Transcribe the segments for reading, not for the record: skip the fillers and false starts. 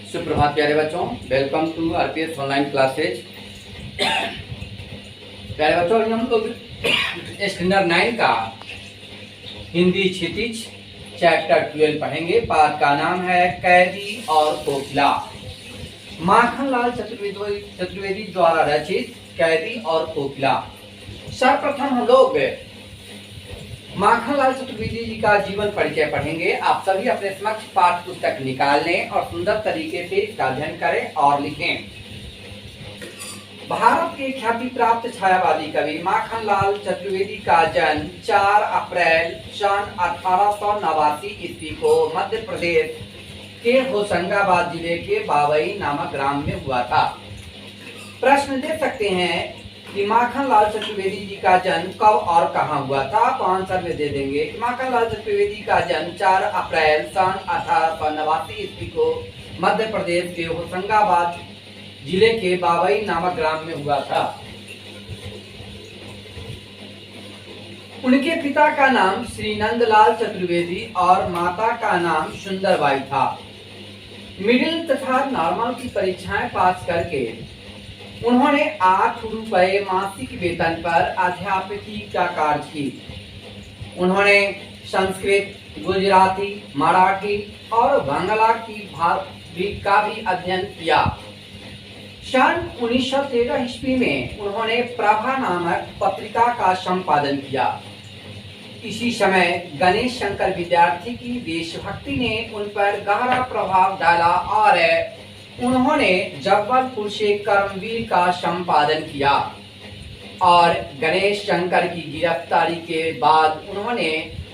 सुप्रभात प्यारे बच्चों, welcome to RPS online classes. प्यारे बच्चों, हम लोग स्टैंडर्ड 9 का हिंदी क्षितिज चैप्टर 12 पढ़ेंगे। पाठ का नाम है कैदी और कोकिला। माखनलाल चतुर्वेदी द्वारा रचित कैदी और कोकिला। सर्वप्रथम हम लोग माखनलाल चतुर्वेदी जी का जीवन परिचय पढ़ेंगे। आप सभी अपने समक्ष पाठ्य पुस्तक निकाल लें और सुंदर तरीके से इसका अध्ययन करें और लिखें। भारत के ख्याति प्राप्त छायावादी कवि माखनलाल चतुर्वेदी का जन्म 4 अप्रैल सन 1889 ईस्वी को मध्य प्रदेश के होशंगाबाद जिले के बावई नामक ग्राम में हुआ था। प्रश्न दे सकते हैं कि माखनलाल चतुर्वेदी जी का जन्म कब और कहां हुआ था, तो आंसर में दे देंगे कि माखनलाल चतुर्वेदी का जन्म 4 अप्रैल सन 1889 ईस्वी को मध्य प्रदेश के होशंगाबाद जिले के बावई नामक ग्राम में हुआ था। उनके पिता का नाम श्री नंदलाल चतुर्वेदी और माता का नाम सुंदरबाई था। मिडिल तथा नॉर्मल की परीक्षाएं पास करके उन्होंने 8 रुपए मासिक वेतन पर अध्यापकी का कार्य की। उन्होंने संस्कृत, गुजराती, मराठी और बांग्ला का भी अध्ययन किया। सन 1913 ईस्वी में उन्होंने प्रभा नामक पत्रिका का संपादन किया। इसी समय गणेश शंकर विद्यार्थी की देशभक्ति ने उन पर गहरा प्रभाव डाला और उन्होंने जबलपुर से कर्मवीर का संपादन किया और गणेश शंकर की गिरफ्तारी के बाद उन्होंने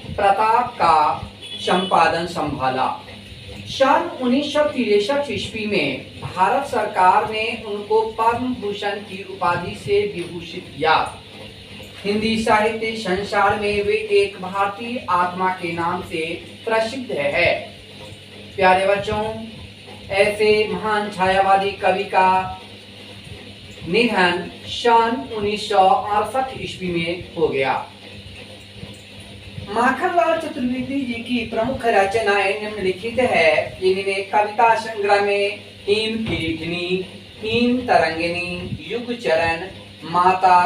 प्रताप का संपादन संभाला। सन 1963 ईस्वी में भारत सरकार ने उनको पद्म भूषण की उपाधि से विभूषित किया। हिंदी साहित्य संसार में वे एक भारतीय आत्मा के नाम से प्रसिद्ध है। प्यारे बच्चों, ऐसे महान छायावादी कवि का निधन सन 1968 ईस्वी में हो गया। माखनलाल चतुर्वेदी जी की प्रमुख रचनाएं निम्नलिखित है। इनमें कविता संग्रह में हिम किरीटिनी, हिम तरंगिनी, युग चरण, माता,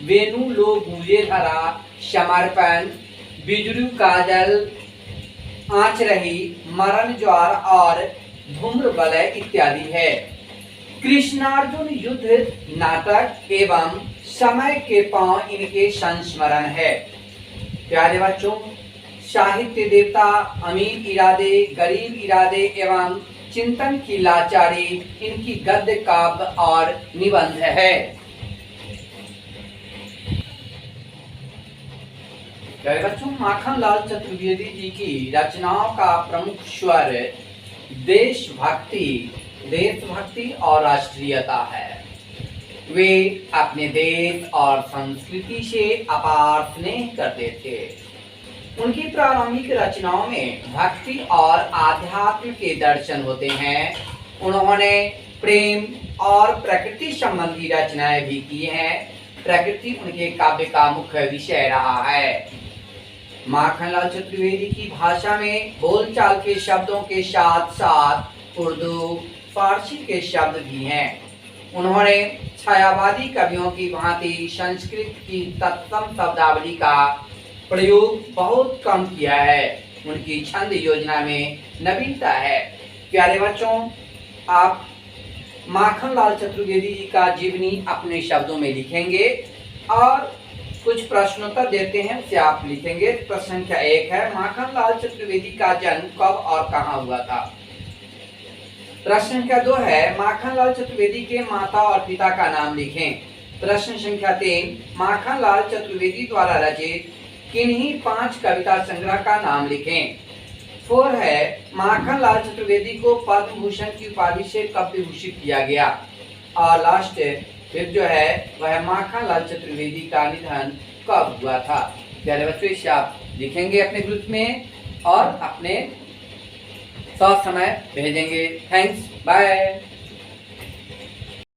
वेणु लो गूंजे धरा, समर्पण, बिजरू काजल, आँच रही, मरण ज्वार और धूम्र वलय इत्यादि है। कृष्णार्जुन युद्ध नाटक एवं समय के पांव इनके संस्मरण है। प्यारे बच्चों, साहित्य देवता, अमीर इरादे, गरीब इरादे एवं चिंतन की लाचारी इनकी गद्य काव्य और निबंध है। प्यारे बच्चों, माखनलाल चतुर्वेदी जी की रचनाओं का प्रमुख स्वर देशभक्ति और राष्ट्रीयता है। वे अपने देश और संस्कृति से अपार स्नेह करते थे। उनकी प्रारंभिक रचनाओं में भक्ति और आध्यात्म के दर्शन होते हैं। उन्होंने प्रेम और प्रकृति संबंधी रचनाएं भी की हैं। प्रकृति उनके काव्य का मुख्य विषय रहा है। माखनलाल चतुर्वेदी की भाषा में बोलचाल के शब्दों के साथ साथ उर्दू, फारसी के शब्द भी हैं। उन्होंने छायावादी कवियों की भांति संस्कृत की तत्सम शब्दावली का प्रयोग बहुत कम किया है। उनकी छंद योजना में नवीनता है। प्यारे बच्चों, आप माखनलाल चतुर्वेदी जी का जीवनी अपने शब्दों में लिखेंगे और कुछ प्रश्नोत्तर देते हैं, उसे आप लिखेंगे। प्रश्न संख्या 1 है, माखनलाल चतुर्वेदी का जन्म कब और कहां हुआ था। प्रश्न संख्या 2 है, माखनलाल चतुर्वेदी के माता और पिता का नाम लिखें। प्रश्न संख्या 3, माखनलाल चतुर्वेदी द्वारा रचित किन्हीं 5 कविता संग्रह का नाम लिखें। 4 है, माखनलाल चतुर्वेदी को पद्म भूषण की उपाधि से कब विभूषित किया गया। और लास्ट फिर जो है वह माखनलाल चतुर्वेदी का निधन कब हुआ था। प्यारे बच्चों, इसे आप लिखेंगे अपने ग्रुप में और अपने समय भेजेंगे। Thanks, bye.